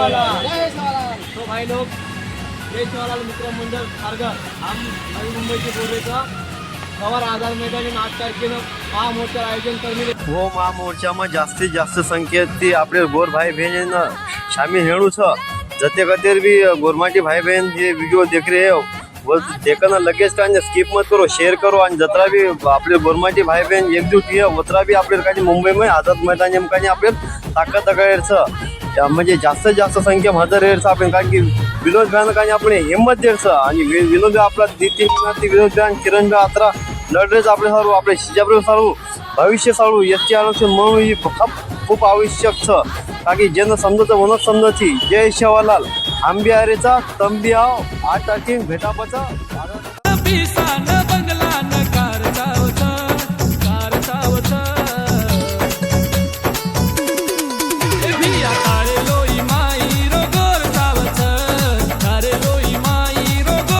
सेवालाल। जय सेवालाल। तो भाई लोग, जय सेवालाल मित्र मंडळ खारघर, हम नवी मुंबईचे बोलतो सवार आझाद मैदानी 8 तारखेनं महामोर्चा आयोजन करणे वो महामोर्चाમાં જાસ્તી જાસ્ત સંખ્યાથી આપણે ગોર ભાઈ બહેન शामिल हेणु छ। जते कतेर भी गोरमाटी भाई बहन ये वीडियो देख रहे हो वो देखना लगेच का स्किप मत करो, शेअर करो आणि जत्रा भी आपले गोरमाटी भाई बहन एकजूट आहे उतरा भी आपले काही मुंबईमध्ये आझाद मैदान नेमकाने आपले ताकद तगायचं म्हणजे जास्तीत जास्त संख्या हजर राहायचं आपण, कारण की विनोद भ्यान काही आपण हिंमत द्यायचं आणि विनोद आपला विनोद भ्यान किरण भ्या अत्रा लढरेच आपले सर्व आपले शिजाप्रे सर्व भविष्य सर्व याची आरक्षण म्हणून ही खूप आवश्यक छ, ताकि जन समजत म्हणत समजती। जय सेवालाल। आंबियारेचा तंबियाव 8 तारखेक भेटापचा